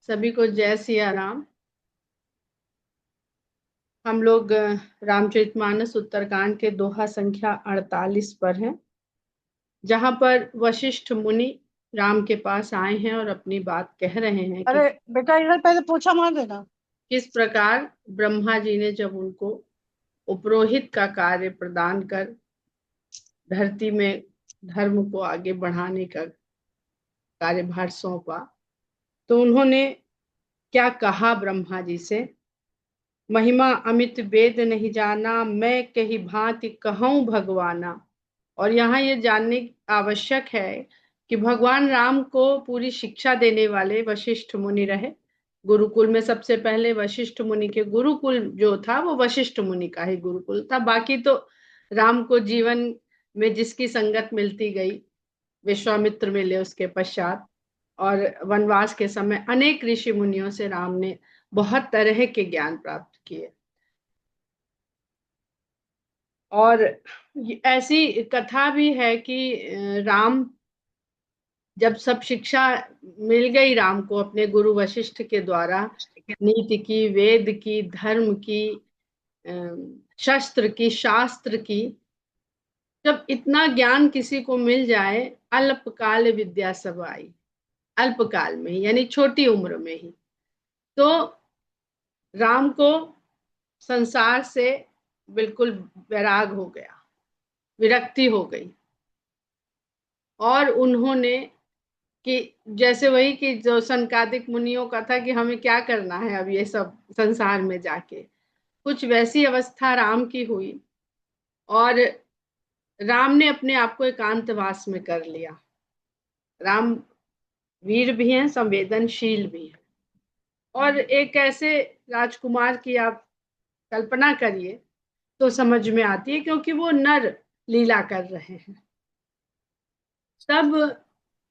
सभी को जय सिया राम। हम लोग रामचरितमानस उत्तरकांड के दोहा संख्या 48 पर हैं, जहां पर वशिष्ठ मुनि राम के पास आए हैं और अपनी बात कह रहे हैं कि अरे बेटा, इधर पहले पोछा मार देना। किस प्रकार ब्रह्मा जी ने जब उनको उपरोहित का कार्य प्रदान कर धरती में धर्म को आगे बढ़ाने का कार्यभार सौंपा, तो उन्होंने क्या कहा ब्रह्मा जी से। महिमा अमित वेद नहीं जाना, मैं कही भांति कहूं भगवाना। और यहाँ ये जानने आवश्यक है कि भगवान राम को पूरी शिक्षा देने वाले वशिष्ठ मुनि रहे। गुरुकुल में सबसे पहले वशिष्ठ मुनि के गुरुकुल जो था वो वशिष्ठ मुनि का ही गुरुकुल था। बाकी तो राम को जीवन में जिसकी संगत मिलती गई, विश्वामित्र मिले उसके पश्चात, और वनवास के समय अनेक ऋषि मुनियों से राम ने बहुत तरह के ज्ञान प्राप्त किए। और ऐसी कथा भी है कि राम जब सब शिक्षा मिल गई राम को अपने गुरु वशिष्ठ के द्वारा, नीति की, वेद की, धर्म की, शस्त्र की, शास्त्र की, जब इतना ज्ञान किसी को मिल जाए, अल्पकाल विद्या सब आई, अल्पकाल में ही यानी छोटी उम्र में ही, तो राम को संसार से बिल्कुल वैराग हो गया, विरक्ति हो गई। और उन्होंने कि जैसे वही कि जो सनकादिक मुनियों का था कि हमें क्या करना है अब ये सब संसार में जाके, कुछ वैसी अवस्था राम की हुई। और राम ने अपने आप को एकांतवास में कर लिया। राम वीर भी हैं, संवेदनशील भी हैं, और एक ऐसे राजकुमार की आप कल्पना करिए तो समझ में आती है, क्योंकि वो नर लीला कर रहे हैं। तब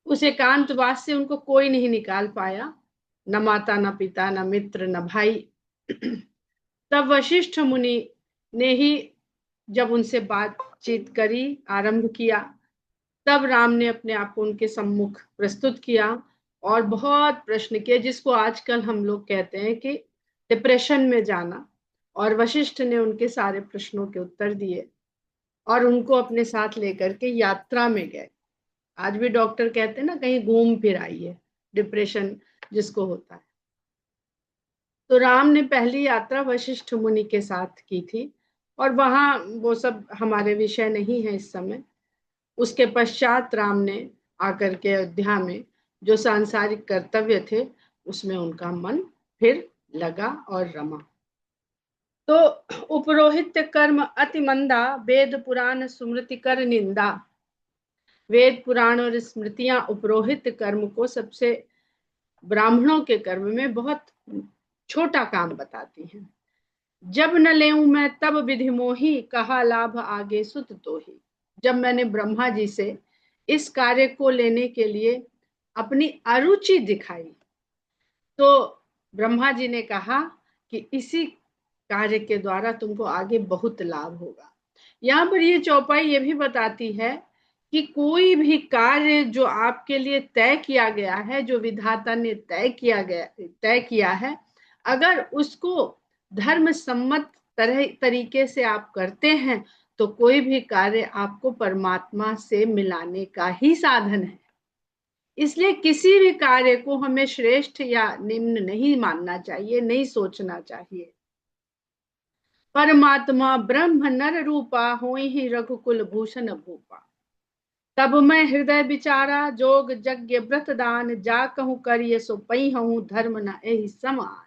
उस एकांतवास से उनको कोई नहीं निकाल पाया, न माता, न पिता, न मित्र, न भाई। तब वशिष्ठ मुनि ने ही जब उनसे बातचीत करी, आरंभ किया, तब राम ने अपने आप को उनके सम्मुख प्रस्तुत किया और बहुत प्रश्न किए, जिसको आजकल हम लोग कहते हैं कि डिप्रेशन में जाना। और वशिष्ठ ने उनके सारे प्रश्नों के उत्तर दिए और उनको अपने साथ लेकर के यात्रा में गए। आज भी डॉक्टर कहते हैं ना, कहीं घूम फिर आइए, डिप्रेशन जिसको होता है। तो राम ने पहली यात्रा वशिष्ठ मुनि के साथ की थी, और वहां वो सब हमारे विषय नहीं है इस समय। उसके पश्चात राम ने आकर के अयोध्या में जो सांसारिक कर्तव्य थे उसमें उनका मन फिर लगा और रमा। तो उपरोहित कर्म अति मंदा, वेद पुराण स्मृति कर निंदा। वेद पुराण और स्मृतियां उपरोहित कर्म को सबसे, ब्राह्मणों के कर्म में बहुत छोटा काम बताती हैं। जब न लेऊं मैं तब विधि मोही, कहा लाभ आगे सुत तो ही। जब मैंने ब्रह्मा जी से इस कार्य को लेने के लिए अपनी अरुचि दिखाई, तो ब्रह्मा जी ने कहा कि इसी कार्य के द्वारा तुमको आगे बहुत लाभ होगा। यहाँ पर ये चौपाई ये भी बताती है कि कोई भी कार्य जो आपके लिए तय किया गया है, जो विधाता ने तय किया है, अगर उसको धर्म सम्मत तरीके से आप करते हैं, तो कोई भी कार्य आपको परमात्मा से मिलाने का ही साधन है। इसलिए किसी भी कार्य को हमें श्रेष्ठ या निम्न नहीं मानना चाहिए, नहीं सोचना चाहिए। परमात्मा ब्रह्म नर रूपा, होई ही रघुकुल भूषण भूपा। तब मैं हृदय विचारा, जोग यज्ञ व्रत दान, जा कहूँ करिए सो पई हूँ, धर्म न एहि समान।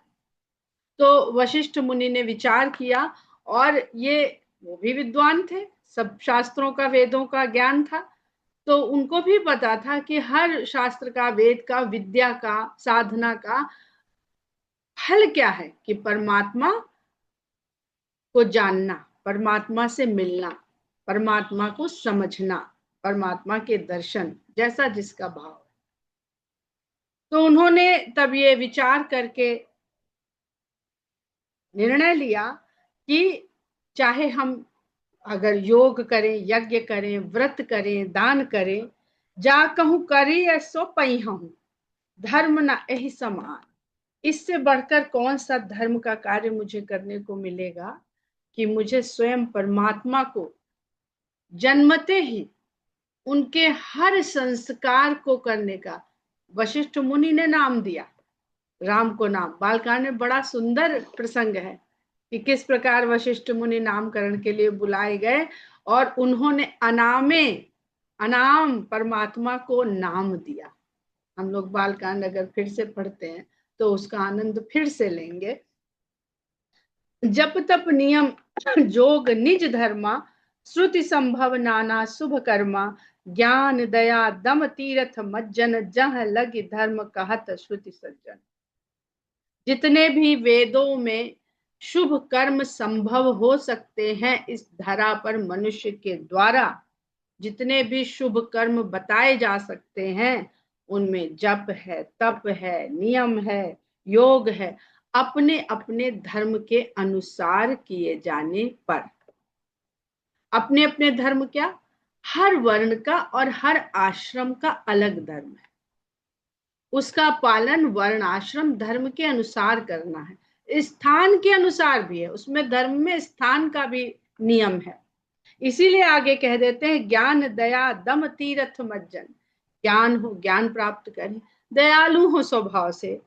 तो वशिष्ठ मुनि ने विचार किया, और ये वो भी विद्वान थे, सब शास्त्रों का, वेदों का ज्ञान था। तो उनको भी पता था कि हर शास्त्र का, वेद का, विद्या का, साधना का फल क्या है, कि परमात्मा को जानना, परमात्मा से मिलना, परमात्मा को समझना, परमात्मा के दर्शन, जैसा जिसका भाव है। तो उन्होंने तब ये विचार करके निर्णय लिया कि चाहे हम अगर योग करें, यज्ञ करें, व्रत करें, दान करें, जा कहूं करी सो पई हूं, धर्म न एहि समान। इससे बढ़कर कौन सा धर्म का कार्य मुझे करने को मिलेगा कि मुझे स्वयं परमात्मा को जन्मते ही उनके हर संस्कार को करने का वशिष्ठ मुनि ने नाम दिया, राम को नाम। बालकांड में बड़ा सुंदर प्रसंग है कि किस प्रकार वशिष्ठ मुनि नामकरण के लिए बुलाए गए और उन्होंने अनामे अनाम परमात्मा को नाम दिया। हम लोग बालकांड अगर फिर से पढ़ते हैं तो उसका आनंद फिर से लेंगे। जप तप नियम जोग निज धर्मा, श्रुति संभव नाना शुभ कर्मा, ज्ञान दया दम तीरथ मज्जन, जह लग धर्म कहत श्रुति सज्जन। जितने भी वेदों में शुभ कर्म संभव हो सकते हैं इस धरा पर मनुष्य के द्वारा, जितने भी शुभ कर्म बताए जा सकते हैं उनमें जप है, तप है, नियम है, योग है, अपने अपने धर्म के अनुसार किए जाने पर। अपने अपने धर्म क्या, हर वर्ण का और हर आश्रम का अलग धर्म है, उसका पालन वर्ण आश्रम धर्म के अनुसार करना है। स्थान के अनुसार भी है, उसमें धर्म में स्थान का भी नियम है। इसीलिए आगे कह देते हैं ज्ञान दया दम तीरथ मज्जन, ज्ञान हो, ज्ञान प्राप्त करें, दयालु हो स्वभाव से,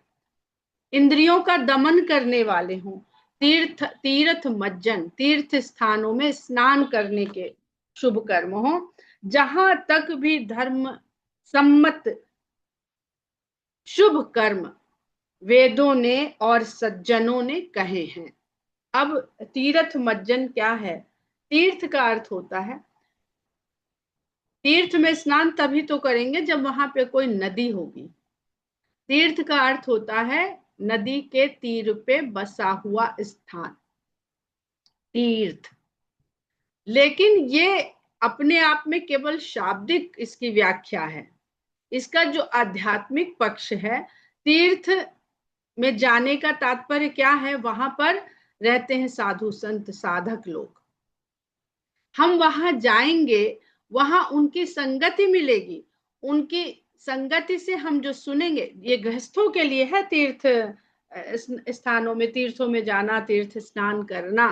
इंद्रियों का दमन करने वाले हों, तीर्थ मज्जन, तीर्थ स्थानों में स्नान करने के शुभ कर्म हो, जहां तक भी धर्म सम्मत शुभ कर्म वेदों ने और सज्जनों ने कहे हैं। अब तीर्थ मज्जन क्या है? तीर्थ का अर्थ होता है, तीर्थ में स्नान तभी तो करेंगे जब वहां पे कोई नदी होगी। तीर्थ का अर्थ होता है नदी के तीर पे बसा हुआ स्थान, तीर्थ। लेकिन ये अपने आप में केवल शाब्दिक इसकी व्याख्या है। इसका जो आध्यात्मिक पक्ष है, तीर्थ में जाने का तात्पर्य क्या है? वहां पर रहते हैं साधु संत साधक लोग, हम वहां जाएंगे, वहां उनकी संगति मिलेगी, उनकी संगति से हम जो सुनेंगे, ये गृहस्थों के लिए है तीर्थ स्थानों में, तीर्थों में जाना, तीर्थ स्नान करना,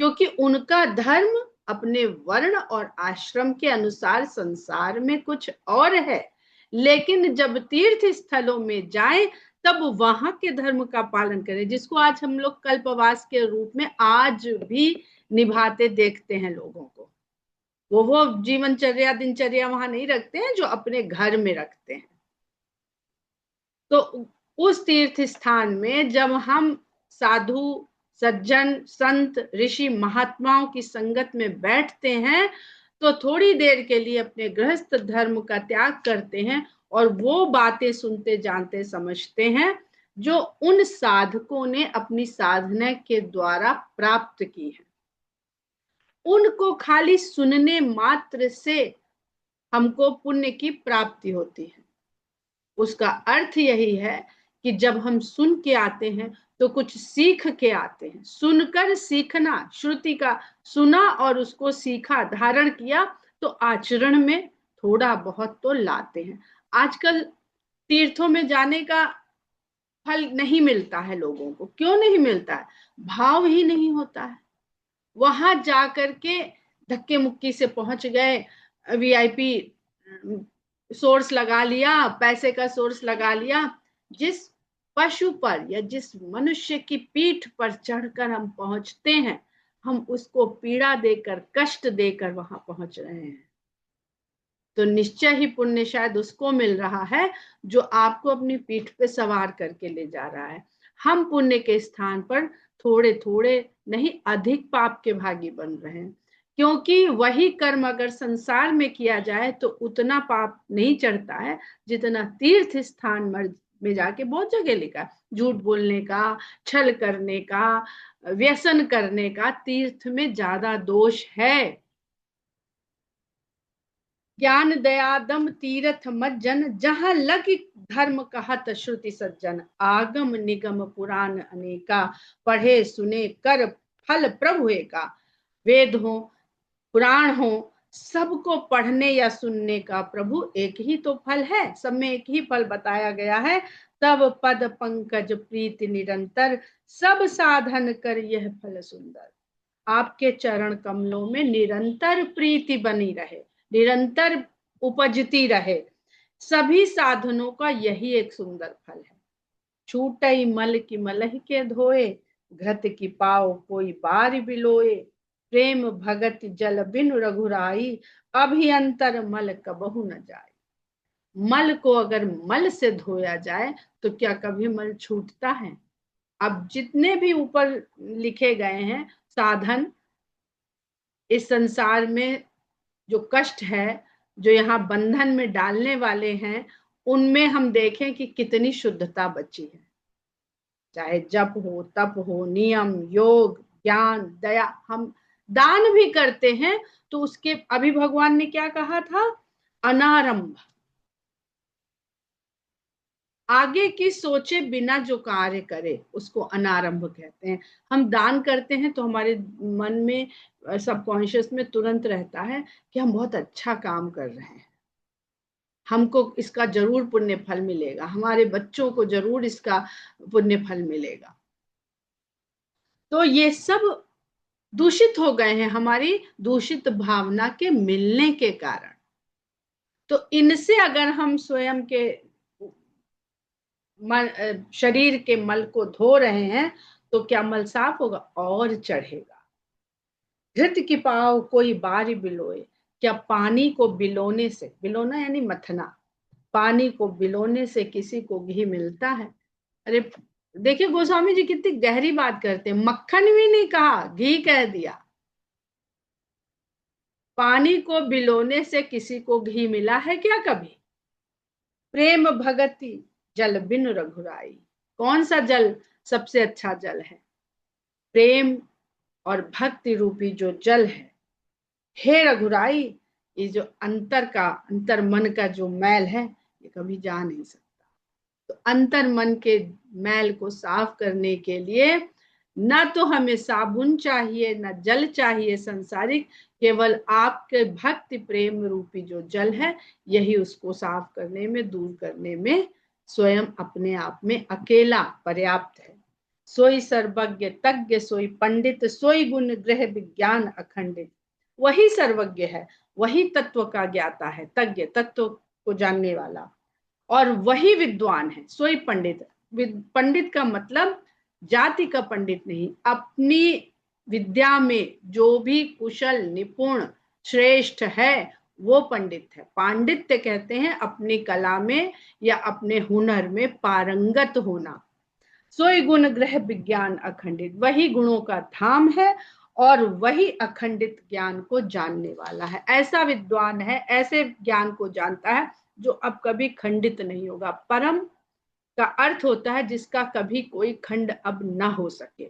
क्योंकि उनका धर्म अपने वर्ण और आश्रम के अनुसार संसार में कुछ और है। लेकिन जब तीर्थ स्थलों में जाएं तब वहां के धर्म का पालन करें, जिसको आज हम लोग कल्पवास के रूप में आज भी निभाते देखते हैं लोगों को। वो जीवनचर्या दिनचर्या वहां नहीं रखते हैं जो अपने घर में रखते हैं। तो उस तीर्थ स्थान में जब हम साधु सज्जन संत ऋषि महात्माओं की संगत में बैठते हैं तो थोड़ी देर के लिए अपने गृहस्थ धर्म का त्याग करते हैं और वो बातें सुनते जानते समझते हैं जो उन साधकों ने अपनी साधना के द्वारा प्राप्त की है। उनको खाली सुनने मात्र से हमको पुण्य की प्राप्ति होती है। उसका अर्थ यही है कि जब हम सुन के आते हैं तो कुछ सीख के आते हैं। सुनकर सीखना, श्रुति का सुना और उसको सीखा, धारण किया, तो आचरण में थोड़ा बहुत तो लाते हैं। आजकल तीर्थों में जाने का फल नहीं मिलता है लोगों को। क्यों नहीं मिलता है? भाव ही नहीं होता है। वहां जाकर के धक्के मुक्की से पहुंच गए, वीआईपी सोर्स लगा लिया, पैसे का सोर्स लगा लिया। जिस पशु पर या जिस मनुष्य की पीठ पर चढ़कर हम पहुंचते हैं, हम उसको पीड़ा देकर, कष्ट देकर वहां पहुंच रहे हैं। तो निश्चय ही पुण्य शायद उसको मिल रहा है जो आपको अपनी पीठ पे सवार करके ले जा रहा है। हम पुण्य के स्थान पर थोड़े थोड़े नहीं, अधिक पाप के भागी बन रहे हैं, क्योंकि वही कर्म अगर संसार में किया जाए तो उतना पाप नहीं चढ़ता है जितना तीर्थ स्थान में जाके बहुत जगह लिखा, झूठ बोलने का, छल करने का, व्यसन करने का तीर्थ में ज्यादा दोष है। ज्ञान दयादम तीरथ मज्जन, जहां लग धर्म कहत श्रुति सज्जन, आगम निगम पुराण अनेका, पढ़े सुने कर फल प्रभु का। वेद हो, पुराण हो, सबको पढ़ने या सुनने का प्रभु एक ही तो फल है, सब में एक ही फल बताया गया है। तब पद पंकज प्रीति निरंतर, सब साधन कर यह फल सुंदर। आपके चरण कमलों में निरंतर प्रीति बनी रहे, निरंतर उपजती रहे, सभी साधनों का यही एक सुंदर फल है। छूटई मल की मलह के धोए, घृत की पाओ कोई बार बिलोए। प्रेम भगत जल बिनु रघुराई, अभियंतर मल कबहु न जाए। मल को अगर मल से धोया जाए तो क्या कभी मल छूटता है? अब जितने भी ऊपर लिखे गए हैं साधन इस संसार में, जो कष्ट है, जो यहाँ बंधन में डालने वाले हैं, उनमें हम देखें कि कितनी शुद्धता बची है। चाहे जप हो, तप हो, नियम, योग, ज्ञान, दया, हम दान भी करते हैं तो उसके अभी भगवान ने क्या कहा था? अनारंभ, आगे की सोचे बिना जो कार्य करे उसको अनारंभ कहते हैं। हम दान करते हैं तो हमारे मन में, सबकॉन्शियस में तुरंत रहता है कि हम बहुत अच्छा काम कर रहे हैं, हमको इसका जरूर पुण्य फल मिलेगा, हमारे बच्चों को जरूर इसका पुण्य फल मिलेगा। तो ये सब दूषित हो गए हैं हमारी दूषित भावना के मिलने के कारण। तो इनसे अगर हम स्वयं के शरीर के मल को धो रहे हैं तो क्या मल साफ होगा? और चढ़ेगा। घृत की पाव कोई बारी बिलोए, क्या पानी को बिलोने से, बिलोना यानी मथना, पानी को बिलोने से किसी को घी मिलता है? अरे देखिए गोस्वामी जी कितनी गहरी बात करते हैं, मक्खन भी नहीं कहा, घी कह दिया। पानी को बिलोने से किसी को घी मिला है क्या कभी? प्रेम भगति जल बिन रघुराई, कौन सा जल सबसे अच्छा जल है? प्रेम और भक्ति रूपी जो जल है, हे रघुराई, ये जो अंतर मन का जो मैल है ये कभी जा नहीं सकता। तो अंतर मन के मैल को साफ करने के लिए न तो हमें साबुन चाहिए, न जल चाहिए संसारिक, केवल आपके भक्ति प्रेम रूपी जो जल है यही उसको साफ करने में, दूर करने में स्वयं अपने आप में अकेला पर्याप्त है। सोई सर्वज्ञ तज्ञ सोई पंडित, सोई गुण ग्रह विज्ञान अखंडित। वही सर्वज्ञ है, वही तत्व का ज्ञाता है, तज्ञ, तत्व को जानने वाला, और वही विद्वान है। सोई पंडित, पंडित का मतलब जाति का पंडित नहीं, अपनी विद्या में जो भी कुशल निपुण श्रेष्ठ है वो पंडित है। पांडित्य कहते हैं अपनी कला में या अपने हुनर में पारंगत होना। सोई गुण ग्रह विज्ञान अखंडित, वही गुणों का धाम है और वही अखंडित ज्ञान को जानने वाला है। ऐसा विद्वान है, ऐसे ज्ञान को जानता है जो अब कभी खंडित नहीं होगा। परम का अर्थ होता है जिसका कभी कोई खंड अब ना हो सके,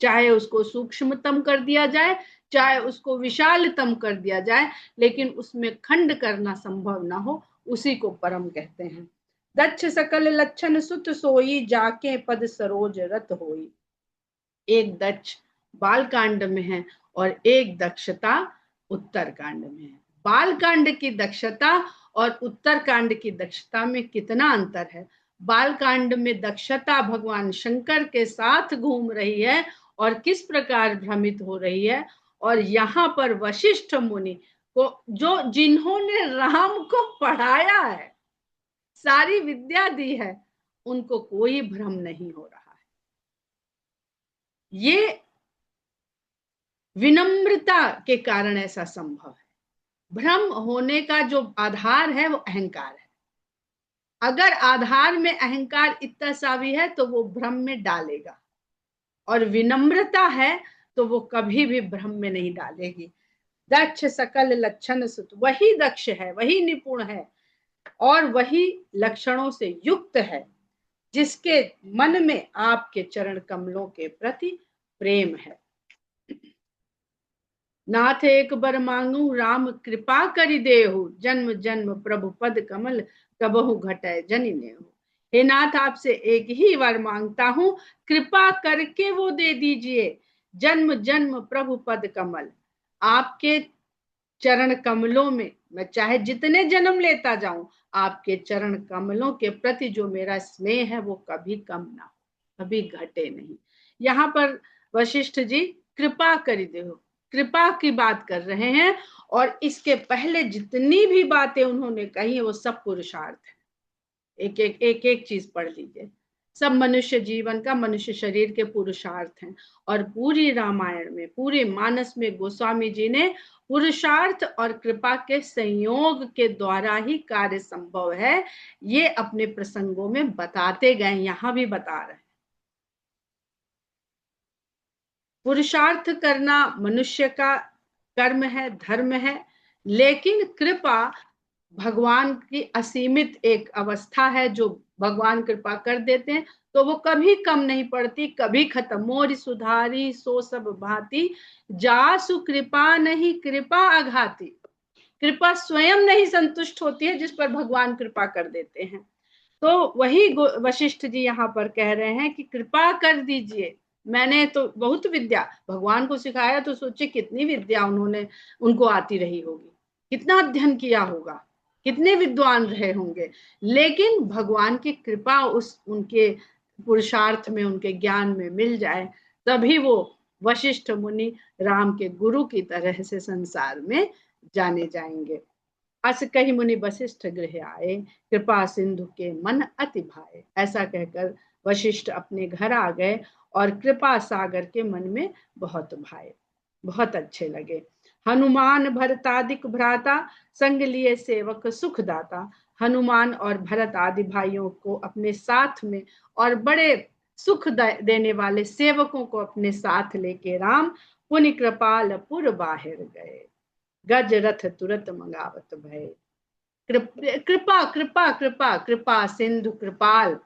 चाहे उसको सूक्ष्मतम कर दिया जाए, चाहे उसको विशालतम कर दिया जाए, लेकिन उसमें खंड करना संभव ना हो, उसी को परम कहते हैं। दक्ष सकल लक्षण सुत सोई, जाके पद सरोज रत होई। एक दक्ष बाल कांड में है और एक दक्षता उत्तर कांड में है। बाल कांड की दक्षता और उत्तर कांड की दक्षता में कितना अंतर है। बाल कांड में दक्षता भगवान शंकर के साथ घूम रही है और किस प्रकार भ्रमित हो रही है, और यहाँ पर वशिष्ठ मुनि को, जो जिन्होंने राम को पढ़ाया है, सारी विद्या दी है, उनको कोई भ्रम नहीं हो रहा है। ये विनम्रता के कारण ऐसा संभव है। भ्रम होने का जो आधार है वो अहंकार है। अगर आधार में अहंकार इतना सा भी है तो वो भ्रम में डालेगा, और विनम्रता है तो वो कभी भी भ्रम में नहीं डालेगी। दक्ष सकल लक्षण सुत, वही दक्ष है, वही निपुण है और वही लक्षणों से युक्त है जिसके मन में आपके चरण कमलों के प्रति प्रेम है। नाथ एक बर मांगू राम कृपा करि देहु, जन्म जन्म प्रभु पद कमल कबहु घटय जनि नेहु। हे नाथ, आपसे एक ही बार मांगता हूं, कृपा करके वो दे दीजिए, जन्म जन्म प्रभु पद कमल। आपके चरण कमलों में मैं चाहे जितने जन्म लेता जाऊं, आपके चरण कमलों के प्रति जो मेरा स्नेह है वो कभी कम ना हो, कभी घटे नहीं। यहाँ पर वशिष्ठ जी कृपा करी देहो, कृपा की बात कर रहे हैं। और इसके पहले जितनी भी बातें उन्होंने कही है वो सब पुरुषार्थ है। एक एक चीज पढ़ लीजिए, सब मनुष्य जीवन का, मनुष्य शरीर के पुरुषार्थ हैं। और पूरी रामायण में, पूरे मानस में गोस्वामी जी ने पुरुषार्थ और कृपा के संयोग के द्वारा ही कार्य संभव है, ये अपने प्रसंगों में बताते गए, यहां भी बता रहे हैं। पुरुषार्थ करना मनुष्य का कर्म है, धर्म है, लेकिन कृपा भगवान की असीमित एक अवस्था है जो भगवान कृपा कर देते हैं तो वो कभी कम नहीं पड़ती, कभी खत्म। मोर सुधारी सो सब भांति, जासु कृपा नहीं कृपा अघाती। कृपा स्वयं नहीं संतुष्ट होती है जिस पर भगवान कृपा कर देते हैं। तो वही वशिष्ठ जी यहाँ पर कह रहे हैं कि कृपा कर दीजिए। मैंने तो बहुत विद्या भगवान को सिखाया, तो सोचे कितनी विद्या उन्होंने, उनको आती रही होगी, कितना अध्ययन किया होगा, कितने विद्वान रहे होंगे, लेकिन भगवान की कृपा उस उनके पुरुषार्थ में, उनके ज्ञान में मिल जाए, तभी वो वशिष्ठ मुनि राम के गुरु की तरह से संसार में जाने जाएंगे। अस कही मुनि वशिष्ठ गृह आए, कृपा सिंधु के मन अति भाए। ऐसा कहकर वशिष्ठ अपने घर आ गए और कृपा सागर के मन में बहुत भाए, बहुत अच्छे लगे। हनुमान भरतादिक भ्राता, संग लिए सेवक सुख दाता। हनुमान और भरत आदि भाइयों को अपने साथ में और बड़े सुख देने वाले सेवकों को अपने साथ लेके राम पुनि कृपाल पुर बाहिर गए। गज रथ तुरत मंगावत भय। कृपा कृपा कृपा कृपा सिंधु कृपाल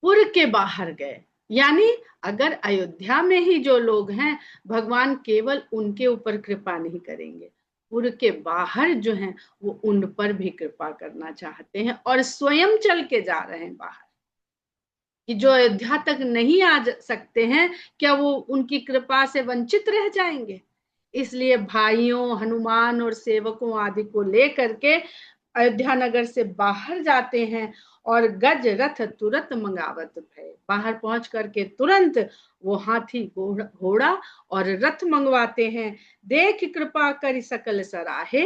पुर के बाहर गए। यानी अगर अयोध्या में ही जो लोग हैं, भगवान केवल उनके ऊपर कृपा नहीं करेंगे, पुर के बाहर जो हैं वो उन पर भी कृपा करना चाहते हैं और स्वयं चल के जा रहे हैं बाहर, कि जो अयोध्या तक नहीं आ सकते हैं, क्या वो उनकी कृपा से वंचित रह जाएंगे? इसलिए भाइयों, हनुमान और सेवकों आदि को लेकर के अयोध्या नगर से बाहर जाते हैं और गज रथ तुरंत मंगावत भय। बाहर पहुंच करके तुरंत वो हाथी, घोड़ा और रथ मंगवाते हैं। देख कृपा कर सकल सराहे,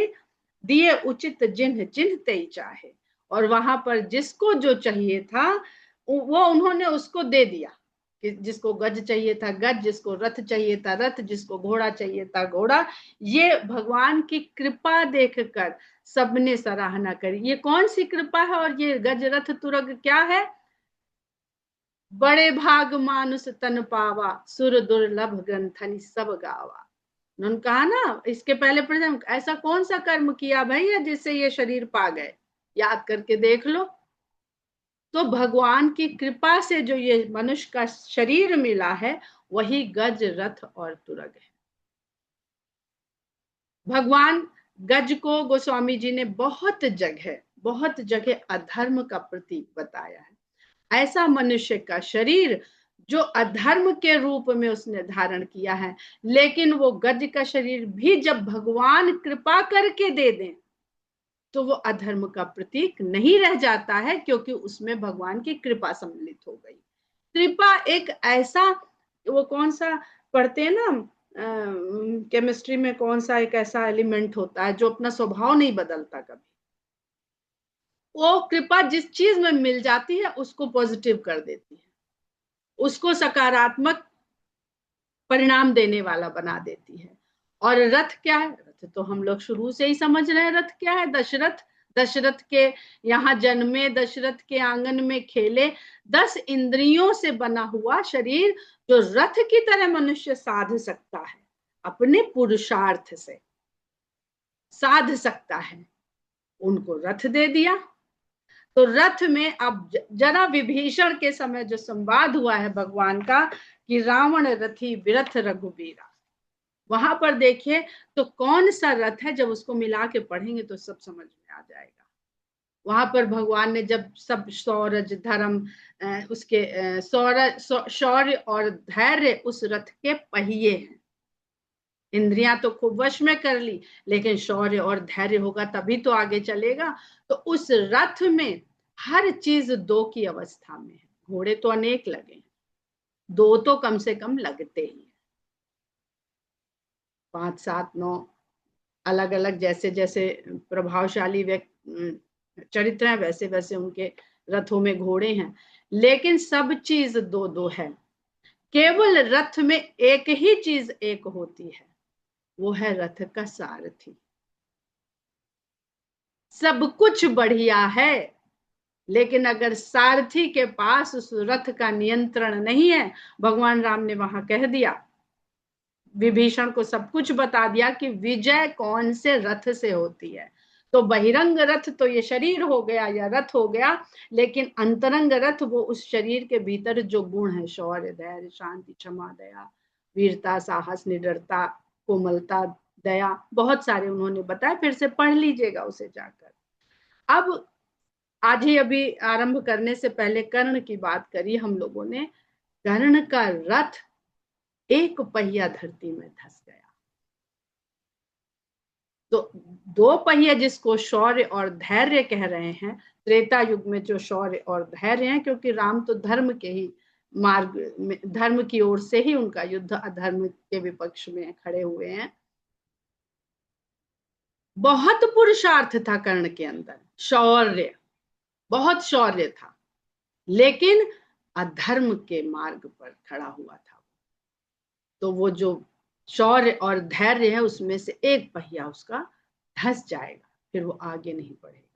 दिए उचित जिन्ह जिन्ह ते चाहे। और वहां पर जिसको जो चाहिए था वो उन्होंने उसको दे दिया, कि जिसको गज चाहिए था गज, जिसको रथ चाहिए था रथ, जिसको घोड़ा चाहिए था घोड़ा। ये भगवान की कृपा देखकर सबने सराहना करी। ये कौन सी कृपा है? और ये गज रथ तुरग क्या है? बड़े भाग मानुष तन पावा, सुर दुर्लभ ग्रंथनि सब गावा। उन्होंने कहा ना इसके पहले प्रश्न, ऐसा कौन सा कर्म किया भैया जिससे ये शरीर पा गए, याद करके देख लो। तो भगवान की कृपा से जो ये मनुष्य का शरीर मिला है वही गज रथ और तुरग है। भगवान गज को गोस्वामी जी ने बहुत जगह अधर्म का प्रतीक बताया है। ऐसा मनुष्य का शरीर जो अधर्म के रूप में उसने धारण किया है, लेकिन वो गज का शरीर भी जब भगवान कृपा करके दे दें तो वो अधर्म का प्रतीक नहीं रह जाता है, क्योंकि उसमें भगवान की कृपा सम्मिलित हो गई। कृपा एक ऐसा, वो कौन सा पढ़ते हैं ना केमिस्ट्री में, कौन सा एक ऐसा एलिमेंट होता है जो अपना स्वभाव नहीं बदलता कभी। वो कृपा जिस चीज में मिल जाती है उसको पॉजिटिव कर देती है, उसको सकारात्मक परिणाम देने वाला बना देती है। और रथ क्या है? रथ तो हम लोग शुरू से ही समझ रहे हैं, रथ क्या है? दशरथ, दशरथ के यहाँ जन्मे, दशरथ के आंगन में खेले, 10 इंद्रियों से बना हुआ शरीर जो रथ की तरह मनुष्य साध सकता है, अपने पुरुषार्थ से साध सकता है, उनको रथ दे दिया। तो रथ में अब जरा विभीषण के समय जो संवाद हुआ है भगवान का कि रावण रथी विरथ रघुबीरा, वहां पर देखिए तो कौन सा रथ है, जब उसको मिला के पढ़ेंगे तो सब समझ में आ जाएगा। वहां पर भगवान ने जब सब शौर्य धर्म, उसके शौर्य और धैर्य उस रथ के पहिए हैं, इंद्रियां तो खूब वश में कर ली, लेकिन शौर्य और धैर्य होगा तभी तो आगे चलेगा। तो उस रथ में हर चीज दो की अवस्था में है। घोड़े तो अनेक लगे हैं, दो तो कम से कम लगते ही हैं। 5 7 9 अलग अलग, जैसे जैसे प्रभावशाली व्यक्ति चरित्र हैं, वैसे वैसे उनके रथों में घोड़े हैं, लेकिन सब चीज दो दो है। केवल रथ में एक ही चीज एक होती है, वो है रथ का सारथी। सब कुछ बढ़िया है, लेकिन अगर सारथी के पास उस रथ का नियंत्रण नहीं है, भगवान राम ने वहां कह दिया, विभीषण को सब कुछ बता दिया कि विजय कौन से रथ से होती है। तो बहिरंग रथ तो ये शरीर हो गया या रथ हो गया, लेकिन अंतरंग रथ वो उस शरीर के भीतर जो गुण है, शौर्य, धैर्य, शांति, क्षमा, दया, वीरता, साहस, निडरता, कोमलता, दया, बहुत सारे उन्होंने बताया। फिर से पढ़ लीजिएगा उसे जाकर। अब आज ही अभी आरंभ करने से पहले कर्ण की बात करी हम लोगों ने। कर्ण का रथ एक पहिया धरती में धंस गया। तो दो पहिया जिसको शौर्य और धैर्य कह रहे हैं, त्रेता युग में जो शौर्य और धैर्य हैं, क्योंकि राम तो धर्म के ही मार्ग में, धर्म की ओर से ही उनका युद्ध अधर्म के विपक्ष में खड़े हुए हैं। बहुत पुरुषार्थ था कर्ण के अंदर, शौर्य, बहुत शौर्य था, लेकिन अधर्म के मार्ग पर खड़ा हुआ था। तो वो जो शौर्य और धैर्य है, उसमें से एक पहिया उसका धंस जाएगा, फिर वो आगे नहीं बढ़ेगा।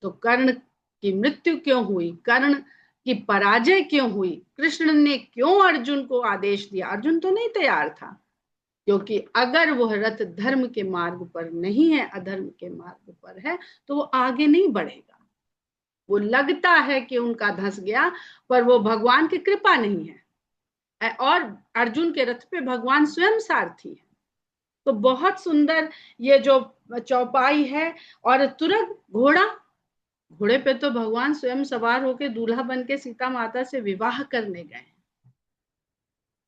तो कर्ण की मृत्यु क्यों हुई, कर्ण की पराजय क्यों हुई, कृष्ण ने क्यों अर्जुन को आदेश दिया? अर्जुन तो नहीं तैयार था, क्योंकि अगर वह रथ धर्म के मार्ग पर नहीं है, अधर्म के मार्ग पर है, तो वो आगे नहीं बढ़ेगा। वो लगता है कि उनका धंस गया, पर वो भगवान की कृपा नहीं है। और अर्जुन के रथ पे भगवान स्वयं सारथी है। तो बहुत सुंदर ये जो चौपाई है। और तुरंत घोड़ा, घोड़े पे तो भगवान स्वयं सवार होके दूल्हा बन के सीता माता से विवाह करने गए।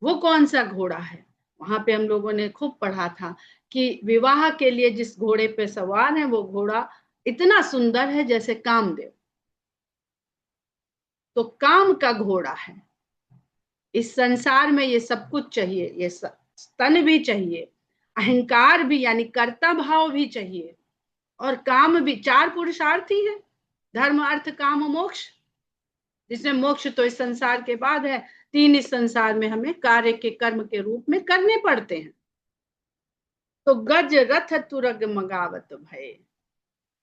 वो कौन सा घोड़ा है? वहां पे हम लोगों ने खूब पढ़ा था कि विवाह के लिए जिस घोड़े पे सवार है, वो घोड़ा इतना सुंदर है जैसे कामदेव। तो काम का घोड़ा है। इस संसार में ये सब कुछ चाहिए, ये स्तन भी चाहिए, अहंकार भी यानी कर्ता भाव भी चाहिए, और काम भी। 4 पुरुषार्थ ही है, धर्म अर्थ काम मोक्ष, जिसमें मोक्ष तो इस संसार के बाद है। 3 इस संसार में हमें कार्य के कर्म के रूप में करने पड़ते हैं। तो गज रथ तुरग मंगावत भय,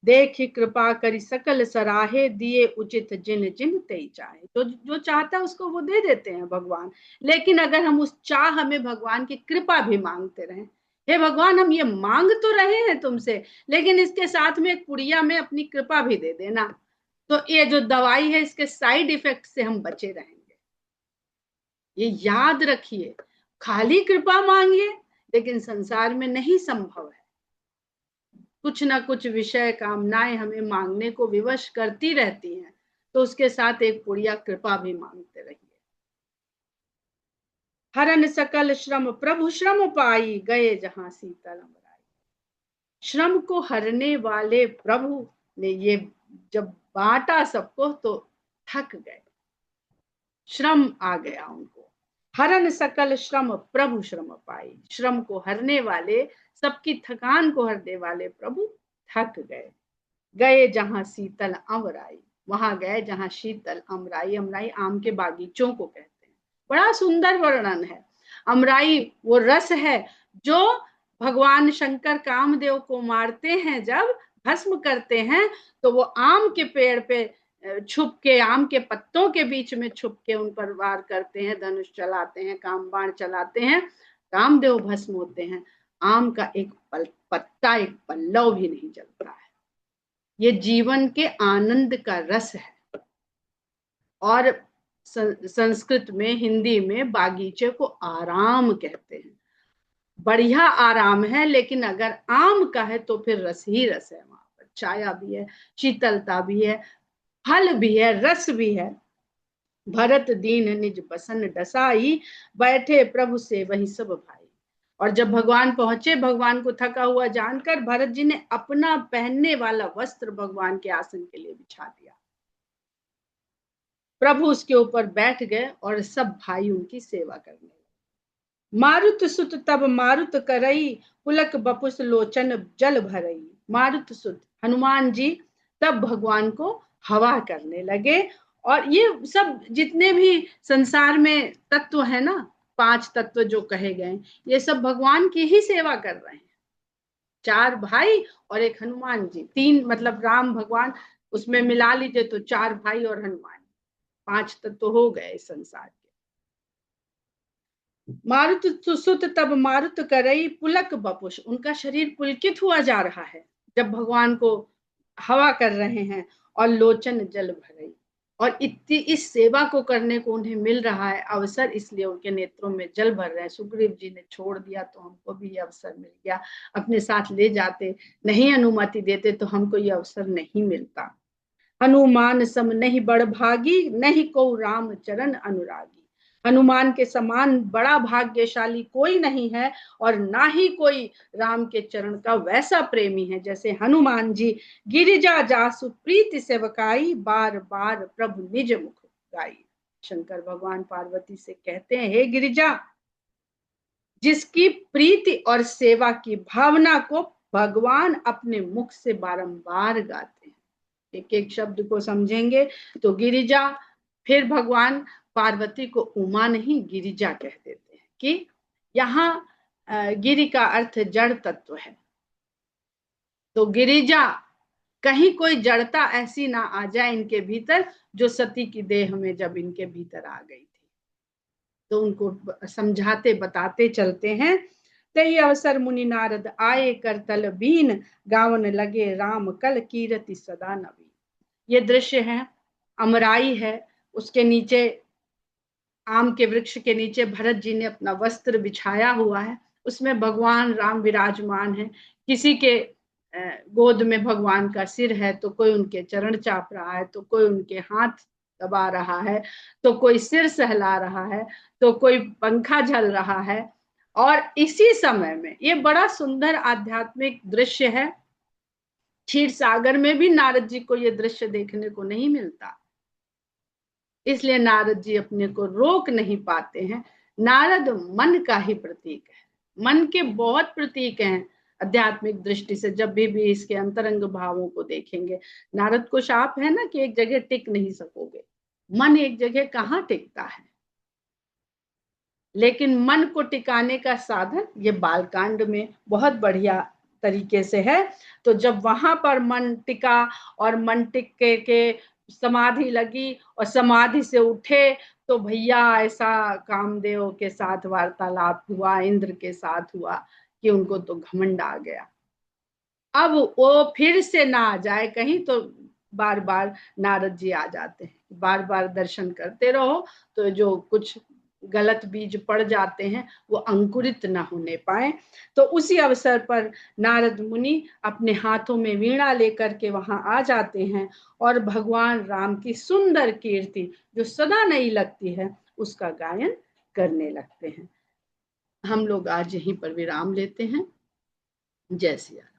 देखी कृपा करी सकल सराहे, दिए उचित जिन जिन ते चाहे। तो जो चाहता है उसको वो दे देते हैं भगवान। लेकिन अगर हम उस चाह में भगवान की कृपा भी मांगते रहें, हे भगवान हम ये मांग तो रहे हैं तुमसे, लेकिन इसके साथ में एक पुड़िया में अपनी कृपा भी दे देना, तो ये जो दवाई है इसके साइड इफेक्ट से हम बचे रहेंगे। ये याद रखिए, खाली कृपा मांगिए, लेकिन संसार में नहीं संभव है। कुछ ना कुछ विषय कामनाएं हमें मांगने को विवश करती रहती हैं, तो उसके साथ एक पुड़िया कृपा भी मांगते रहिए। हरन सकल श्रम प्रभु श्रम पाई, गए जहां सीतल अमराई। श्रम को हरने वाले प्रभु ने ये जब बांटा सबको, तो थक गए, श्रम आ गया उनको। हरन सकल श्रम प्रभु श्रम पाई, श्रम को हरने वाले, सबकी थकान को हरने वाले प्रभु थक गए। गए जहां शीतल अमराई, वहां गए जहां शीतल अमराई। अमराई आम के बागीचों को कहते हैं। बड़ा सुंदर वर्णन है। अमराई वो रस है जो भगवान शंकर कामदेव को मारते हैं, जब भस्म करते हैं, तो वो आम के पेड़ पे छुप के, आम के पत्तों के बीच में छुप के उन पर वार करते हैं, धनुष चलाते हैं, काम बाण चलाते हैं, कामदेव भस्म होते हैं। आम का एक पत्ता, एक पल्लव भी नहीं जलता है। ये जीवन के आनंद का रस है। और संस्कृत में, हिंदी में बागीचे को आराम कहते हैं। बढ़िया आराम है, लेकिन अगर आम का है तो फिर रस ही रस है। वहां पर छाया भी है, शीतलता भी है, फल भी है, रस भी है। भरत दीन निज बसन डसाई, बैठे प्रभु से वही सब भाई। और जब भगवान पहुंचे, भगवान को थका हुआ जानकर भरत जी ने अपना पहनने वाला वस्त्र भगवान के आसन के लिए बिछा दिया। प्रभु उसके ऊपर बैठ गए और सब भाई उनकी सेवा करने लगे। मारुत सुत तब मारुत करई, पुलक बपुस लोचन जल भरई। मारुत सुत हनुमान जी तब भगवान को हवा करने लगे। और ये सब जितने भी संसार में तत्व है ना, 5 तत्व जो कहे गए, ये सब भगवान की ही सेवा कर रहे हैं। 4 भाई और एक हनुमान जी, 3 मतलब राम भगवान, उसमें मिला लीजिए तो 4 भाई और हनुमान, 5 तत्व हो गए संसार के। मारुत सुत तब मारुत करई, पुलक बपुष, उनका शरीर पुलकित हुआ जा रहा है जब भगवान को हवा कर रहे हैं। और लोचन जल भरई, और इतनी इस सेवा को करने को उन्हें मिल रहा है अवसर, इसलिए उनके नेत्रों में जल भर रहे हैं। सुग्रीव जी ने छोड़ दिया तो हमको भी ये अवसर मिल गया, अपने साथ ले जाते, नहीं अनुमति देते तो हमको ये अवसर नहीं मिलता। हनुमान सम नहीं बड़ भागी, नहीं को राम चरण अनुरागी। हनुमान के समान बड़ा भाग्यशाली कोई नहीं है, और ना ही कोई राम के चरण का वैसा प्रेमी है जैसे हनुमान जी। गिरिजा जासु प्रीति सेवकाई, बार बार प्रभु निज मुख गाई। शंकर भगवान पार्वती से कहते हैं, हे गिरिजा, जिसकी प्रीति और सेवा की भावना को भगवान अपने मुख से बारंबार गाते हैं। एक एक शब्द को समझेंगे तो गिरिजा, फिर भगवान पार्वती को उमा नहीं गिरिजा कह देते हैं कि यहाँ गिरि का अर्थ जड़ तत्व है। तो गिरिजा, कहीं कोई जड़ता ऐसी ना आ जाए इनके भीतर जो सती की देह में जब इनके भीतर आ गई थी। तो उनको समझाते बताते चलते हैं। तई अवसर मुनि नारद आए करतल बीन, गावन लगे राम कल कीरति सदा नवीन। ये दृश्य है, अमराई है, उसके नीचे आम के वृक्ष के नीचे भरत जी ने अपना वस्त्र बिछाया हुआ है, उसमें भगवान राम विराजमान है। किसी के गोद में भगवान का सिर है, तो कोई उनके चरण चाप रहा है, तो कोई उनके हाथ दबा रहा है, तो कोई सिर सहला रहा है, तो कोई पंखा झल रहा है। और इसी समय में ये बड़ा सुंदर आध्यात्मिक दृश्य है। क्षीर सागर में भी नारद जी को ये दृश्य देखने को नहीं मिलता, इसलिए नारद जी अपने को रोक नहीं पाते हैं। नारद मन का ही प्रतीक है, मन के बहुत प्रतीक हैं आध्यात्मिक दृष्टि से। जब भी इसके अंतरंग भावों को देखेंगे, नारद को शाप है ना कि एक जगह टिक नहीं सकोगे। मन एक जगह कहाँ टिकता है, लेकिन मन को टिकाने का साधन ये बालकांड में बहुत बढ़िया तरीके से है। तो जब वहां पर मन टिका और मन टिक के समाधि लगी और समाधि से उठे, तो भैया ऐसा कामदेव के साथ वार्तालाप हुआ, इंद्र के साथ हुआ कि उनको तो घमंड आ गया। अब वो फिर से ना आ जाए कहीं, तो बार बार नारद जी आ जाते हैं, बार बार दर्शन करते रहो, तो जो कुछ गलत बीज पड़ जाते हैं वो अंकुरित ना होने पाए। तो उसी अवसर पर नारद मुनि अपने हाथों में वीणा लेकर के वहां आ जाते हैं और भगवान राम की सुंदर कीर्ति जो सदा नई लगती है उसका गायन करने लगते हैं। हम लोग आज यहीं पर विराम लेते हैं। जय सिया राम।